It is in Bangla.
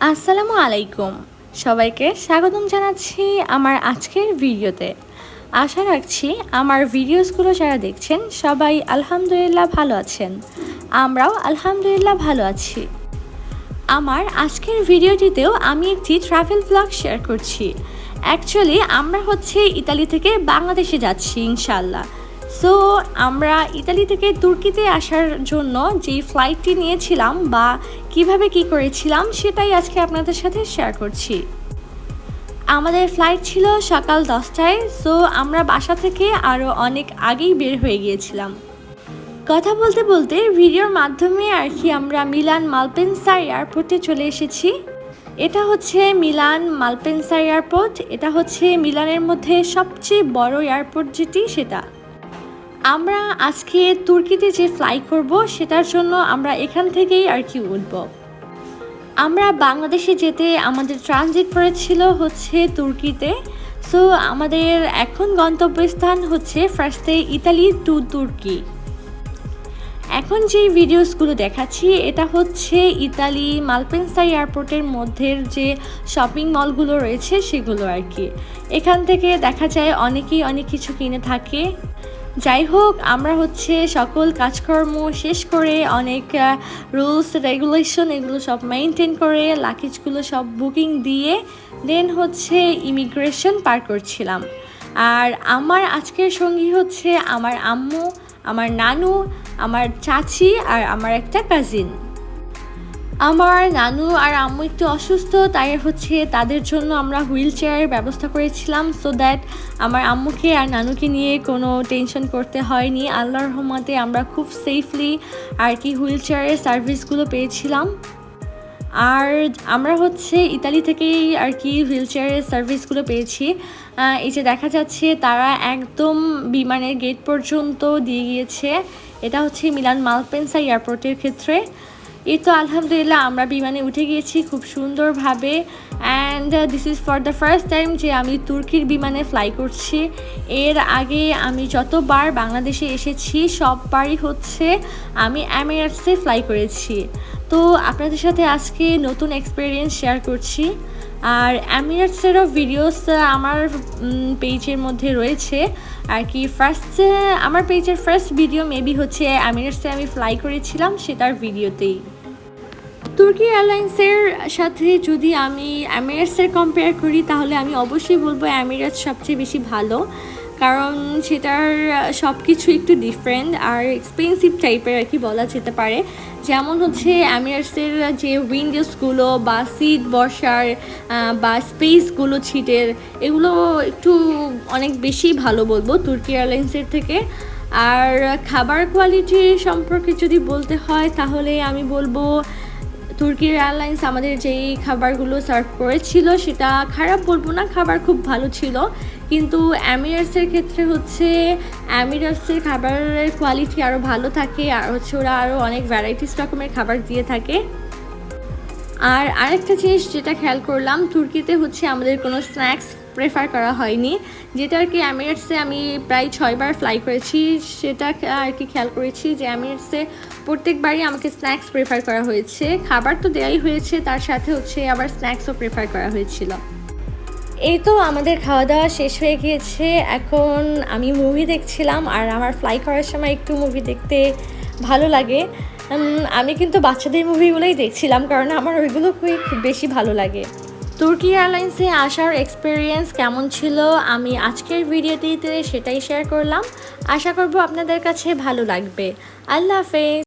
আসসালামু আলাইকুম। সবাইকে স্বাগতম জানাচ্ছি আমার আজকের ভিডিওতে। আশা রাখছি আমার ভিডিওসগুলো যারা দেখছেন সবাই আলহামদুলিল্লাহ ভালো আছেন। আমরাও আলহামদুলিল্লাহ ভালো আছি। আমার আজকের ভিডিওটিতেও আমি একটি ট্রাভেল ব্লগ শেয়ার করছি। অ্যাকচুয়ালি আমরা ইতালি থেকে বাংলাদেশে যাচ্ছি ইনশাআল্লাহ। সো আমরা ইতালি থেকে তুর্কিতে আসার জন্য যেই ফ্লাইটটি নিয়েছিলাম বা কিভাবে কি করেছিলাম সেটাই আজকে আপনাদের সাথে শেয়ার করছি। আমাদের ফ্লাইট ছিল সকাল 10টায়। সো আমরা বাসা থেকে আরও অনেক আগেই বের হয়ে গিয়েছিলাম। কথা বলতে বলতে ভিডিওর মাধ্যমে আমরা মিলান মালপেন্সা এয়ারপোর্টে চলে এসেছি। এটা মিলান মালপেন্সা এয়ারপোর্ট। এটা মিলানের মধ্যে সবচেয়ে বড় এয়ারপোর্ট যেটি সেটা। আমরা আজকে তুর্কিতে যে ফ্লাই করব সেটার জন্য আমরা এখান থেকেই উঠব। আমরা বাংলাদেশে যেতে আমাদের ট্রানজিট পড়েছিল তুর্কিতে। সো আমাদের এখন গন্তব্যস্থান ফার্স্টে ইতালি টু তুর্কি। এখন যে ভিডিওসগুলো দেখাচ্ছি এটা ইতালি মালপেন্সা এয়ারপোর্টের মধ্যে যে শপিং মলগুলো রয়েছে সেগুলো এখান থেকে দেখা যায় অনেকেই অনেক কিছু কিনে থাকে। যাই হোক, আমরা সকল কাজকর্ম শেষ করে অনেক রুলস রেগুলেশন এগুলো সব মেনটেন করে লাগেজগুলো সব বুকিং দিয়ে দেন ইমিগ্রেশন পার করছিলাম। আর আমার আজকের সঙ্গী আমার আম্মু, আমার নানু, আমার চাচি আর আমার একটা কাজিন। আমার নানু আর আম্মু একটু অসুস্থ, তাই তাদের জন্য আমরা হুইল চেয়ারের ব্যবস্থা করেছিলাম সো দ্যাট আমার আম্মুকে আর নানুকে নিয়ে কোনো টেনশন করতে হয়নি। আল্লাহর রহমতে আমরা খুব সেফলি হুইল চেয়ারের সার্ভিসগুলো পেয়েছিলাম। আর আমরা ইতালি থেকেই হুইল চেয়ারের সার্ভিসগুলো পেয়েছি। এই যে দেখা যাচ্ছে তারা একদম বিমানের গেট পর্যন্ত দিয়ে গিয়েছে। এটা মিলান মালপেন্সা এয়ারপোর্টের ক্ষেত্রে। এই তো আলহামদুলিল্লাহ আমরা বিমানে উঠে গিয়েছি খুব সুন্দরভাবে। And this is for the first time যে আমি তুর্কির বিমানে ফ্লাই করছি। এর আগে আমি যতবার বাংলাদেশে এসেছি সববারই আমি এমিরেটসে ফ্লাই করেছি। তো আপনাদের সাথে আজকে নতুন এক্সপিরিয়েন্স শেয়ার করছি। আর এমিরেটসেরও ভিডিওস আমার পেজের মধ্যে রয়েছে আমার পেজের ফার্স্ট ভিডিও মেবি এমিরেটসে আমি ফ্লাই করেছিলাম সেটার ভিডিওতেই। তুর্কি এয়ারলাইন্সের সাথে যদি আমি এমিরেটসের কম্পেয়ার করি তাহলে আমি অবশ্যই বলবো এমিরেটস সবচেয়ে বেশি ভালো, কারণ সেটার সব কিছু একটু ডিফারেন্ট আর এক্সপেন্সিভ টাইপের বলা যেতে পারে। যেমন এমিরেটসের যে উইন্ডোজগুলো বা সিট বসার বা স্পেসগুলো সিটের এগুলো একটু অনেক বেশি ভালো বলবো তুর্কি এয়ারলাইন্সের থেকে। আর খাবার কোয়ালিটি সম্পর্কে যদি বলতে হয় তাহলে আমি বলবো তুর্কি এয়ারলাইন্স আমাদের যেই খাবারগুলো সার্ভ করেছিল সেটা খারাপ বলবো না, খাবার খুব ভালো ছিল। কিন্তু এমিরেটসের ক্ষেত্রে এমিরেটসের খাবারের কোয়ালিটি আরও ভালো থাকে আর ওরা আরও অনেক ভ্যারাইটিস রকমের খাবার দিয়ে থাকে। আর আরেকটা জিনিস যেটা খেয়াল করলাম, তুর্কিতে আমাদের কোনো স্ন্যাক্স প্রেফার করা হয়নি, যেটা এমিরেটসে আমি প্রায় 6বার ফ্লাই করেছি। সেটা খেয়াল করেছি যে এমিরেটসে প্রত্যেকবারই আমাকে স্ন্যাক্স প্রেফার করা হয়েছে। খাবার তো দেওয়াই হয়েছে, তার সাথে আবার স্ন্যাক্সও প্রেফার করা হয়েছিল। এই তো আমাদের খাওয়া দাওয়া শেষ হয়ে গিয়েছে। এখন আমি মুভি দেখছিলাম। আর আমার ফ্লাই করার সময় একটু মুভি দেখতে ভালো লাগে। আমি কিন্তু বাচ্চাদের মুভিগুলোই দেখছিলাম, কারণ আমার ওইগুলো খুব বেশি ভালো লাগে। তুর্কি এয়ারলাইন্সে আসার এক্সপিরিয়েন্স কেমন ছিল আমি আজকের ভিডিওটিতে সেটাই শেয়ার করলাম। আশা করব আপনাদের কাছে ভালো লাগবে। আল্লাহ হাফেজ।